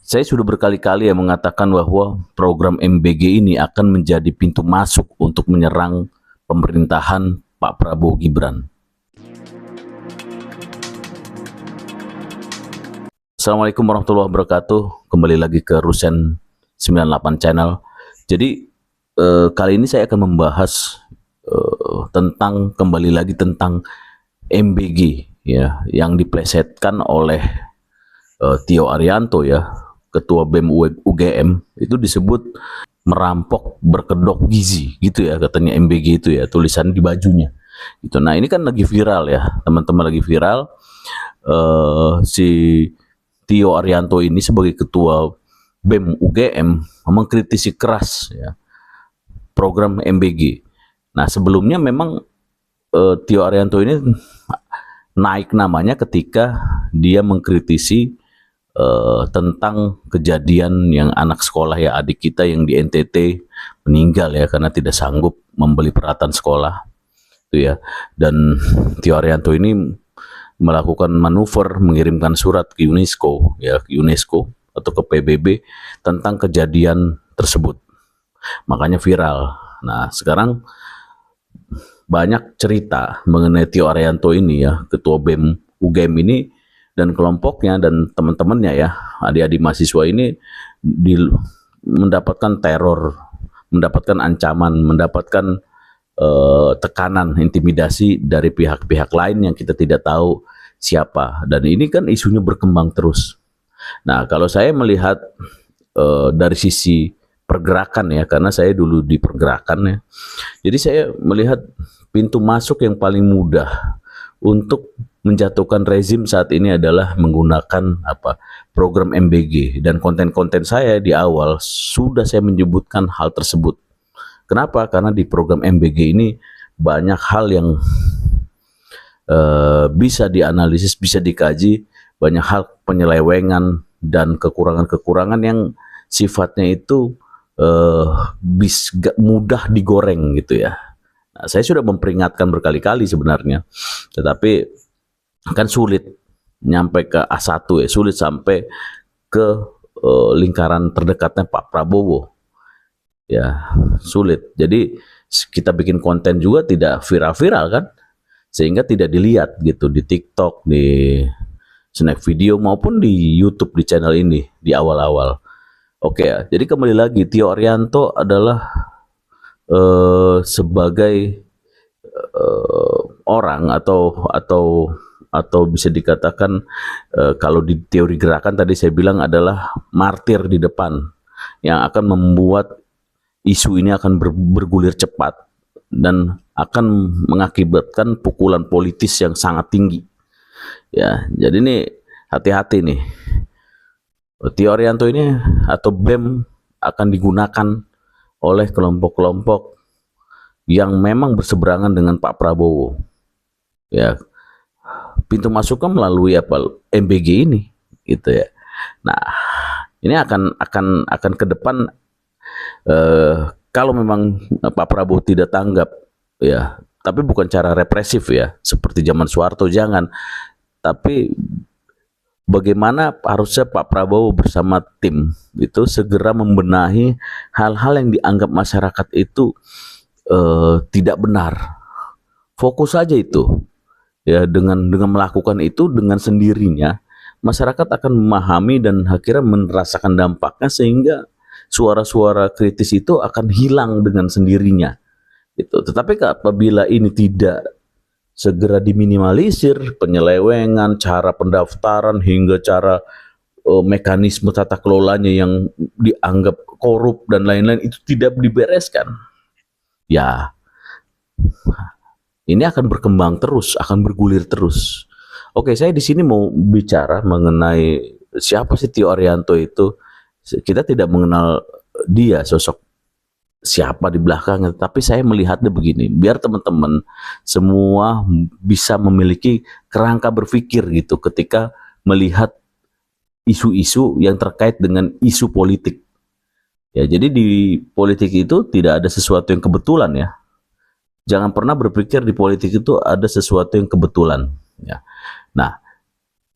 Saya sudah berkali-kali mengatakan bahwa program MBG ini akan menjadi pintu masuk untuk menyerang pemerintahan Pak Prabowo Gibran. Assalamualaikum warahmatullahi wabarakatuh. Kembali lagi ke Rusen 98 Channel. Jadi kali ini saya akan membahas kembali lagi tentang MBG ya, yang diplesetkan oleh Tio Arianto ya, Ketua BEM UGM, itu disebut merampok berkedok gizi gitu ya, katanya MBG itu ya, tulisan di bajunya gitu. Nah ini kan lagi viral ya teman-teman, lagi viral. Si Tio Arianto ini sebagai Ketua BEM UGM mengkritisi keras ya program MBG. Nah sebelumnya memang Tio Arianto ini naik namanya ketika dia mengkritisi tentang kejadian yang anak sekolah ya, adik kita yang di NTT meninggal ya karena tidak sanggup membeli peralatan sekolah itu ya. Dan Tio Arianto ini melakukan manuver mengirimkan surat ke UNESCO ya, ke UNESCO atau ke PBB tentang kejadian tersebut. Makanya viral. Nah, sekarang banyak cerita mengenai Tio Arianto ini ya, Ketua BEM UGM ini dan kelompoknya dan teman-temannya ya, adik-adik mahasiswa ini mendapatkan teror, mendapatkan ancaman, mendapatkan tekanan, intimidasi dari pihak-pihak lain yang kita tidak tahu siapa. Dan ini kan isunya berkembang terus. Nah, kalau saya melihat dari sisi pergerakan ya, karena saya dulu di pergerakan ya, jadi saya melihat pintu masuk yang paling mudah untuk menjatuhkan rezim saat ini adalah menggunakan program MBG. Dan konten-konten saya di awal sudah saya menyebutkan hal tersebut. Kenapa? Karena di program MBG ini banyak hal yang bisa dianalisis, bisa dikaji, banyak hal penyelewengan dan kekurangan-kekurangan yang sifatnya itu mudah digoreng gitu ya. Nah, saya sudah memperingatkan berkali-kali sebenarnya, tetapi kan sulit nyampe ke A1 ya, sulit sampai ke lingkaran terdekatnya Pak Prabowo ya, sulit. Jadi kita bikin konten juga tidak viral-viral kan, sehingga tidak dilihat gitu di TikTok, di snack video maupun di YouTube di channel ini di awal-awal. Oke ya, jadi kembali lagi, Tio Arianto adalah sebagai orang atau bisa dikatakan kalau di teori gerakan tadi saya bilang adalah martir di depan yang akan membuat isu ini akan bergulir cepat dan akan mengakibatkan pukulan politis yang sangat tinggi ya. Jadi ini hati-hati nih, Tio Arianto ini atau BEM akan digunakan oleh kelompok-kelompok yang memang berseberangan dengan Pak Prabowo ya. Pintu masuknya melalui MBG ini gitu ya. Nah ini akan ke depan kalau memang Pak Prabowo tidak tanggap ya, tapi bukan cara represif ya seperti zaman Soeharto, jangan, tapi bagaimana harusnya Pak Prabowo bersama tim itu segera membenahi hal-hal yang dianggap masyarakat itu tidak benar. Fokus saja itu ya, dengan melakukan itu dengan sendirinya masyarakat akan memahami dan akhirnya merasakan dampaknya, sehingga suara-suara kritis itu akan hilang dengan sendirinya gitu. Tetapi apabila ini tidak segera diminimalisir, penyelewengan, cara pendaftaran hingga cara mekanisme tata kelolanya yang dianggap korup dan lain-lain itu tidak dibereskan ya, ini akan berkembang terus, akan bergulir terus. Oke, saya di sini mau bicara mengenai siapa sih Tio Arianto itu. Kita tidak mengenal dia, sosok siapa di belakangnya, tapi saya melihatnya begini, biar teman-teman semua bisa memiliki kerangka berpikir gitu ketika melihat isu-isu yang terkait dengan isu politik. Ya, jadi di politik itu tidak ada sesuatu yang kebetulan ya. Jangan pernah berpikir di politik itu ada sesuatu yang kebetulan ya. Nah,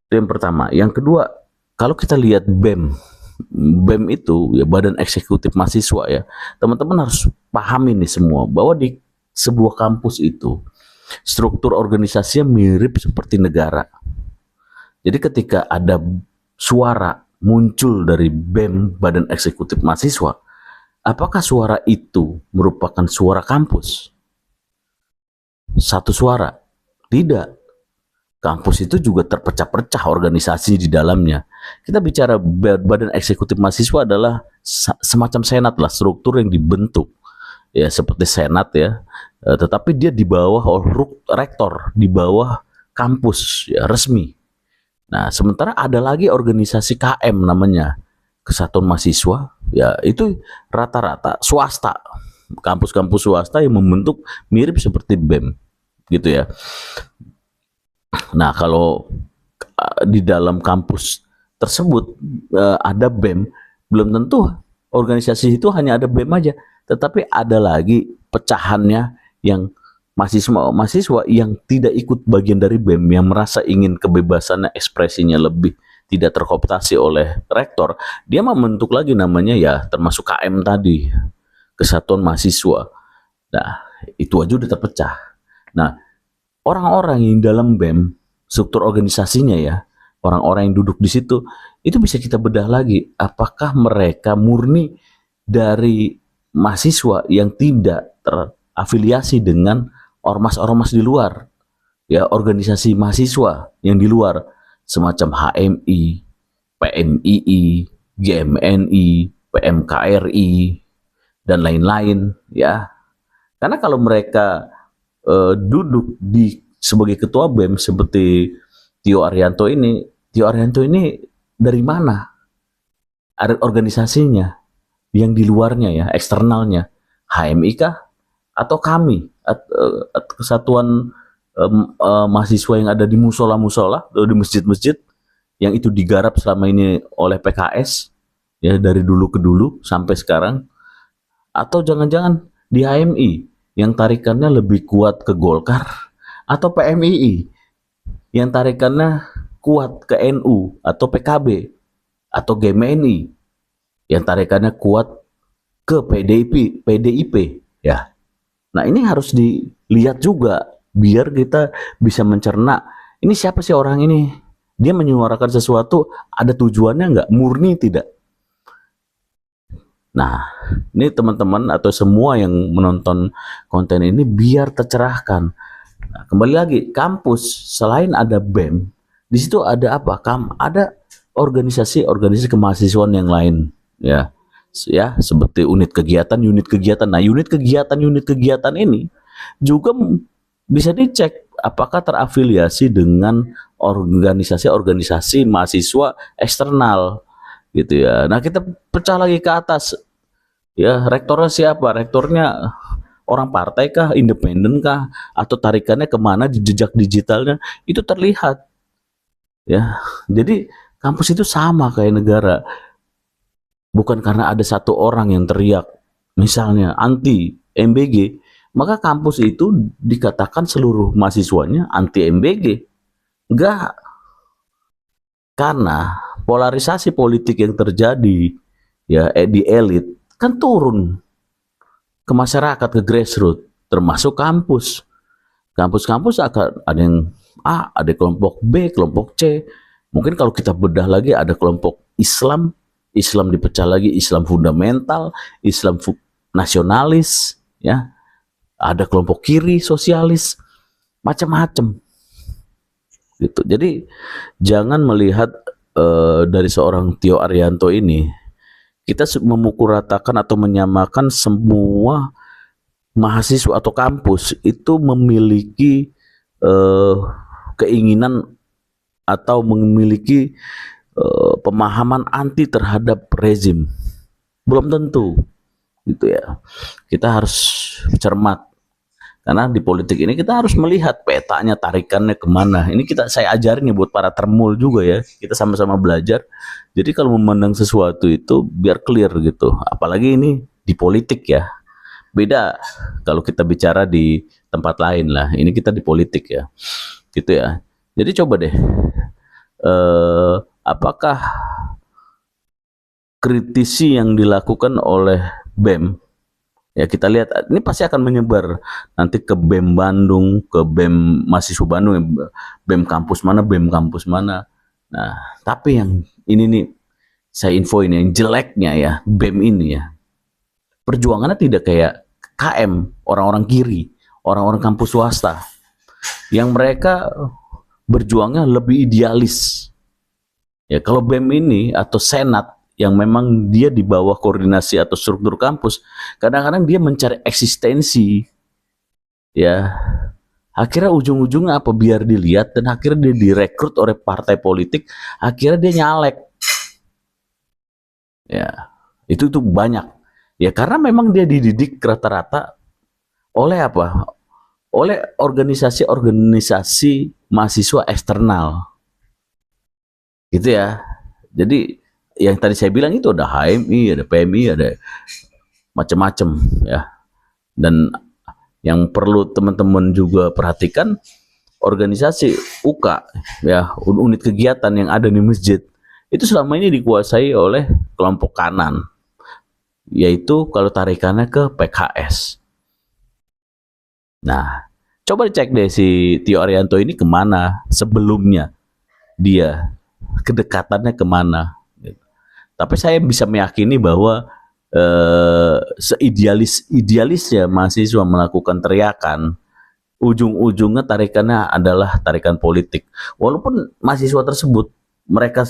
itu yang pertama. Yang kedua, kalau kita lihat BEM BEM itu ya Badan Eksekutif Mahasiswa ya. Teman-teman harus pahami nih semua bahwa di sebuah kampus itu struktur organisasinya mirip seperti negara. Jadi ketika ada suara muncul dari BEM Badan Eksekutif Mahasiswa, apakah suara itu merupakan suara kampus? Satu suara? Tidak. Kampus itu juga terpecah-pecah organisasi di dalamnya. Kita bicara Badan Eksekutif Mahasiswa adalah semacam senat lah, struktur yang dibentuk ya seperti senat ya, tetapi dia di bawah rektor, di bawah kampus ya resmi. Nah, sementara ada lagi organisasi KM namanya, Kesatuan Mahasiswa, ya itu rata-rata swasta, kampus-kampus swasta yang membentuk mirip seperti BEM gitu ya. Nah, kalau di dalam kampus tersebut ada BEM, belum tentu organisasi itu hanya ada BEM aja, tetapi ada lagi pecahannya yang mahasiswa yang tidak ikut bagian dari BEM, yang merasa ingin kebebasannya ekspresinya lebih tidak terkooptasi oleh rektor, dia membentuk lagi namanya ya termasuk KM tadi, Kesatuan Mahasiswa. Nah, itu aja udah terpecah. Nah, orang-orang yang dalam BEM, struktur organisasinya ya, orang-orang yang duduk di situ, itu bisa kita bedah lagi. Apakah mereka murni dari mahasiswa yang tidak terafiliasi dengan ormas-ormas di luar, ya organisasi mahasiswa yang di luar, semacam HMI, PMII, GMNI, PMKRI, dan lain-lain, ya. Karena kalau mereka duduk sebagai ketua BEM seperti Tio Arianto ini dari mana organisasinya yang di luarnya ya, eksternalnya, HMI kah atau kami kesatuan mahasiswa yang ada di musola-musola, di masjid-masjid yang itu digarap selama ini oleh PKS ya dari dulu ke dulu sampai sekarang, atau jangan-jangan di HMI yang tarikannya lebih kuat ke Golkar, atau PMII yang tarikannya kuat ke NU atau PKB, atau GMNI yang tarikannya kuat ke PDIP ya. Nah, ini harus dilihat juga biar kita bisa mencerna ini siapa sih orang ini, dia menyuarakan sesuatu ada tujuannya nggak, murni tidak. Nah, ini teman-teman atau semua yang menonton konten ini biar tercerahkan. Nah, kembali lagi, kampus selain ada BEM, di situ ada apa? Ada organisasi kemahasiswaan yang lain, ya, seperti unit kegiatan. Nah, unit kegiatan ini juga bisa dicek apakah terafiliasi dengan organisasi mahasiswa eksternal, gitu ya. Nah, kita pecah lagi ke atas. Ya, rektornya siapa? Rektornya orang partai kah, independen kah, atau tarikannya kemana di jejak digitalnya itu terlihat. Ya, jadi kampus itu sama kayak negara. Bukan karena ada satu orang yang teriak, misalnya anti MBG, maka kampus itu dikatakan seluruh mahasiswanya anti MBG. Enggak, karena polarisasi politik yang terjadi ya di elit kan turun ke masyarakat, ke grassroots, termasuk kampus. Kampus-kampus akan ada yang A, ada kelompok B, kelompok C. Mungkin kalau kita bedah lagi ada kelompok Islam dipecah lagi, Islam fundamental, Islam nasionalis, ya. Ada kelompok kiri, sosialis, macam-macam. Gitu. Jadi jangan melihat dari seorang Tio Arianto ini kita memukul ratakan atau menyamakan semua mahasiswa atau kampus itu memiliki keinginan atau memiliki pemahaman anti terhadap rezim. Belum tentu, gitu ya. Kita harus cermat. Karena di politik ini kita harus melihat petanya, tarikannya kemana. Ini saya ajarin nih buat para termul juga ya. Kita sama-sama belajar. Jadi kalau memandang sesuatu itu biar clear gitu. Apalagi ini di politik ya. Beda kalau kita bicara di tempat lain lah. Ini kita di politik ya. Gitu ya. Jadi coba deh. Apakah kritisi yang dilakukan oleh BEM, ya kita lihat ini pasti akan menyebar nanti ke BEM Bandung, ke BEM mahasiswa Bandung, BEM kampus mana, BEM kampus mana. Nah, tapi yang ini nih saya info ini yang jeleknya ya BEM ini ya, perjuangannya tidak kayak KM, orang-orang kiri, orang-orang kampus swasta, yang mereka berjuangnya lebih idealis. Ya kalau BEM ini atau Senat yang memang dia di bawah koordinasi atau struktur kampus, kadang-kadang dia mencari eksistensi, ya akhirnya ujung-ujungnya apa, biar dilihat, dan akhirnya dia direkrut oleh partai politik, akhirnya dia nyalek, ya itu banyak, ya karena memang dia dididik rata-rata oleh apa, oleh organisasi-organisasi mahasiswa eksternal, gitu ya. Jadi yang tadi saya bilang itu ada HMI, ada PMI, ada macam-macam ya. Dan yang perlu teman-teman juga perhatikan, organisasi UK ya, unit kegiatan yang ada di masjid itu selama ini dikuasai oleh kelompok kanan, yaitu kalau tarikannya ke PKS. Nah, coba dicek deh si Tio Arianto ini kemana sebelumnya, dia kedekatannya kemana. Tapi saya bisa meyakini bahwa seidealisnya mahasiswa melakukan teriakan, ujung-ujungnya tarikannya adalah tarikan politik. Walaupun mahasiswa tersebut mereka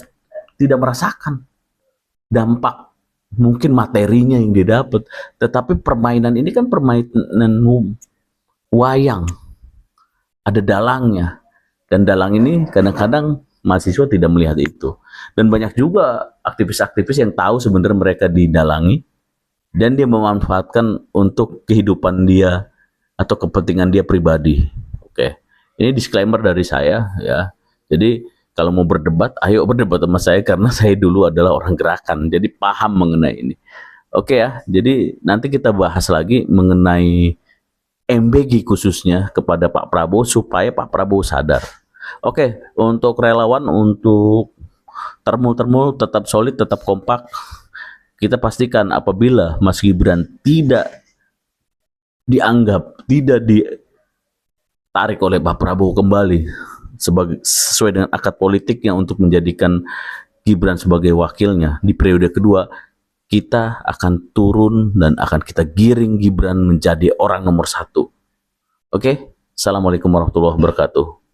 tidak merasakan dampak mungkin materinya yang didapat, tetapi permainan ini kan permainan wayang, ada dalangnya, dan dalang ini kadang-kadang mahasiswa tidak melihat itu. Dan banyak juga aktivis-aktivis yang tahu sebenarnya mereka didalangi, dan dia memanfaatkan untuk kehidupan dia atau kepentingan dia pribadi. Oke, ini disclaimer dari saya ya. Jadi kalau mau berdebat, ayo berdebat sama saya, karena saya dulu adalah orang gerakan, jadi paham mengenai ini. Oke ya, jadi nanti kita bahas lagi mengenai MBG khususnya kepada Pak Prabowo, supaya Pak Prabowo sadar. Oke, untuk relawan, untuk termul tetap solid, tetap kompak. Kita pastikan apabila Mas Gibran tidak dianggap, tidak ditarik oleh Pak Prabowo kembali sesuai dengan akad politiknya untuk menjadikan Gibran sebagai wakilnya di periode kedua, kita akan turun dan akan kita giring Gibran menjadi orang nomor 1. Oke, assalamualaikum warahmatullahi wabarakatuh.